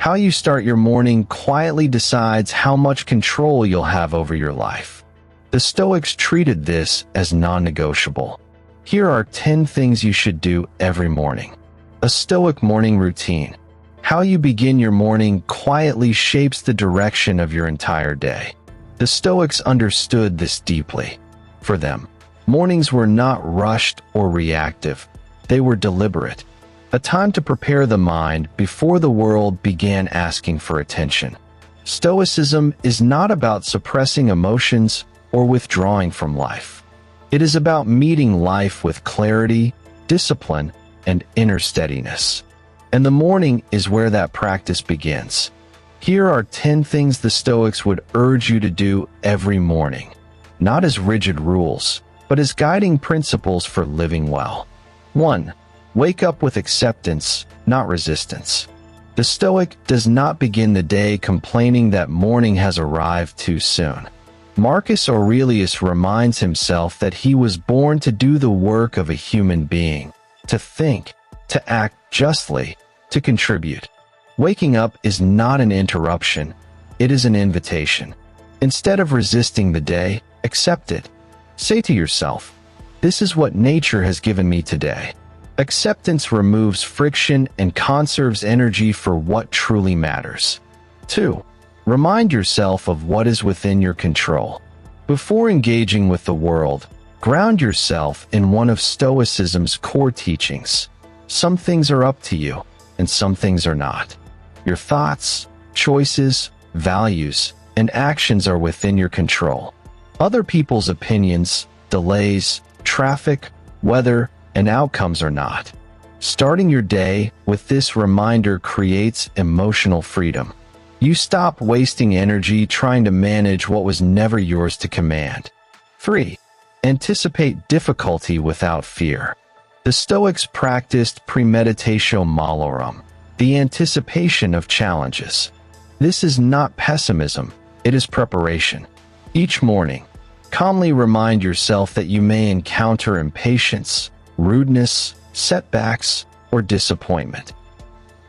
How you start your morning quietly decides how much control you'll have over your life. The Stoics treated this as non-negotiable. Here are 10 things you should do every morning. A Stoic morning routine. How you begin your morning quietly shapes the direction of your entire day. The Stoics understood this deeply. For them, mornings were not rushed or reactive. They were deliberate. A time to prepare the mind before the world began asking for attention. Stoicism is not about suppressing emotions or withdrawing from life. It is about meeting life with clarity, discipline, and inner steadiness. And the morning is where that practice begins. Here are 10 things the Stoics would urge you to do every morning, not as rigid rules, but as guiding principles for living well. 1. Wake up with acceptance, not resistance. The Stoic does not begin the day complaining that morning has arrived too soon. Marcus Aurelius reminds himself that he was born to do the work of a human being, to think, to act justly, to contribute. Waking up is not an interruption, it is an invitation. Instead of resisting the day, accept it. Say to yourself, "This is what nature has given me today." Acceptance removes friction and conserves energy for what truly matters. 2. Remind yourself of what is within your control. Before engaging with the world, ground yourself in one of Stoicism's core teachings. Some things are up to you, and some things are not. Your thoughts, choices, values, and actions are within your control. Other people's opinions, delays, traffic, weather, and outcomes are not. Starting your day with this reminder creates emotional freedom. You stop wasting energy trying to manage what was never yours to command. 3. Anticipate difficulty without fear. The Stoics practiced premeditatio malorum, the anticipation of challenges. This is not pessimism, it is preparation. Each morning, calmly remind yourself that you may encounter impatience, rudeness, setbacks, or disappointment.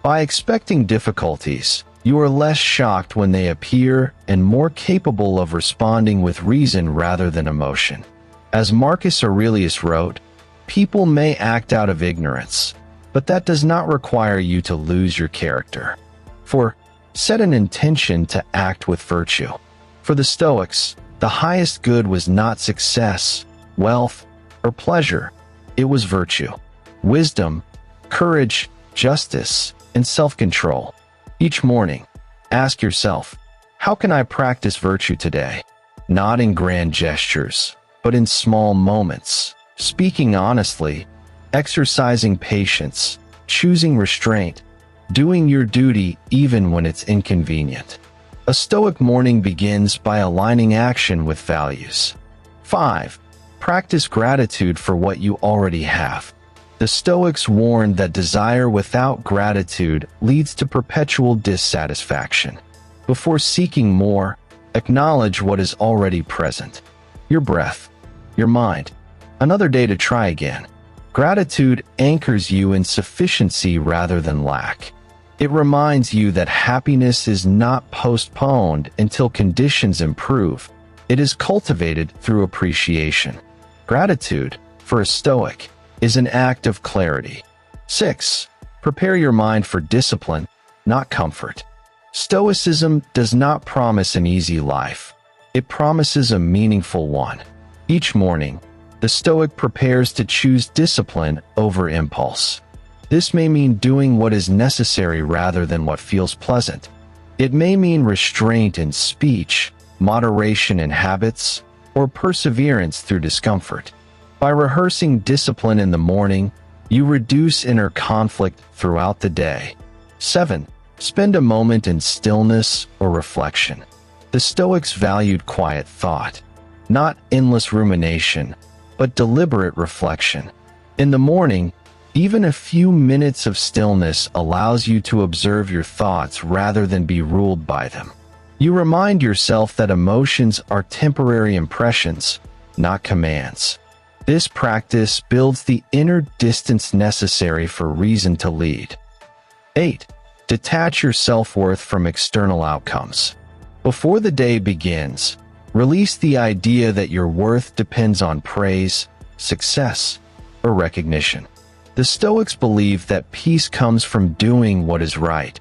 By expecting difficulties, you are less shocked when they appear and more capable of responding with reason rather than emotion. As Marcus Aurelius wrote, "People may act out of ignorance, but that does not require you to lose your character." Set an intention to act with virtue. For the Stoics, the highest good was not success, wealth, or pleasure. It was virtue, wisdom, courage, justice, and self-control. Each morning, ask yourself, how can I practice virtue today? Not in grand gestures, but in small moments, speaking honestly, exercising patience, choosing restraint, doing your duty even when it's inconvenient. A Stoic morning begins by aligning action with values. 5. Practice gratitude for what you already have. The Stoics warned that desire without gratitude leads to perpetual dissatisfaction. Before seeking more, acknowledge what is already present. Your breath, your mind, another day to try again. Gratitude anchors you in sufficiency rather than lack. It reminds you that happiness is not postponed until conditions improve. It is cultivated through appreciation. Gratitude, for a Stoic, is an act of clarity. 6. Prepare your mind for discipline, not comfort. Stoicism does not promise an easy life. It promises a meaningful one. Each morning, the Stoic prepares to choose discipline over impulse. This may mean doing what is necessary rather than what feels pleasant. It may mean restraint in speech, moderation in habits, or perseverance through discomfort. By rehearsing discipline in the morning, you reduce inner conflict throughout the day. 7. Spend a moment in stillness or reflection. The Stoics valued quiet thought, not endless rumination, but deliberate reflection. In the morning, even a few minutes of stillness allows you to observe your thoughts rather than be ruled by them. You remind yourself that emotions are temporary impressions, not commands. This practice builds the inner distance necessary for reason to lead. 8. Detach your self-worth from external outcomes. Before the day begins, release the idea that your worth depends on praise, success, or recognition. The Stoics believe that peace comes from doing what is right,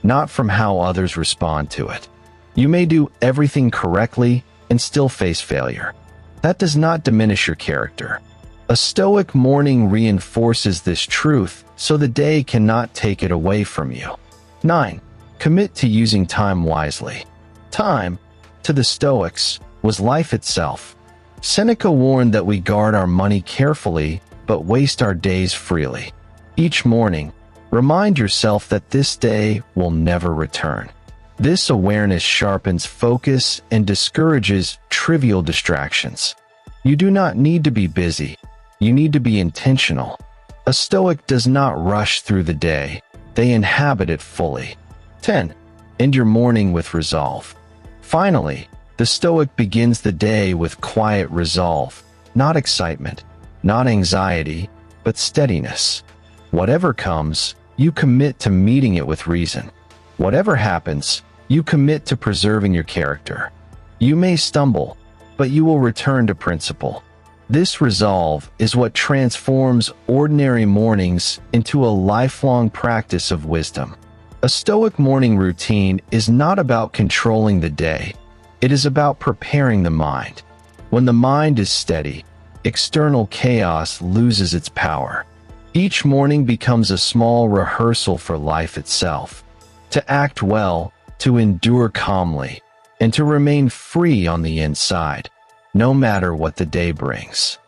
not from how others respond to it. You may do everything correctly and still face failure. That does not diminish your character. A Stoic morning reinforces this truth so the day cannot take it away from you. 9. Commit to using time wisely. Time, to the Stoics, was life itself. Seneca warned that we guard our money carefully but waste our days freely. Each morning, remind yourself that this day will never return. This awareness sharpens focus and discourages trivial distractions. You do not need to be busy. You need to be intentional. A Stoic does not rush through the day. They inhabit it fully. 10. End your morning with resolve. Finally, the Stoic begins the day with quiet resolve, not excitement, not anxiety, but steadiness. Whatever comes, you commit to meeting it with reason. Whatever happens, you commit to preserving your character. You may stumble, but you will return to principle. This resolve is what transforms ordinary mornings into a lifelong practice of wisdom. A Stoic morning routine is not about controlling the day. It is about preparing the mind. When the mind is steady, external chaos loses its power. Each morning becomes a small rehearsal for life itself. To act well, to endure calmly, and to remain free on the inside, no matter what the day brings.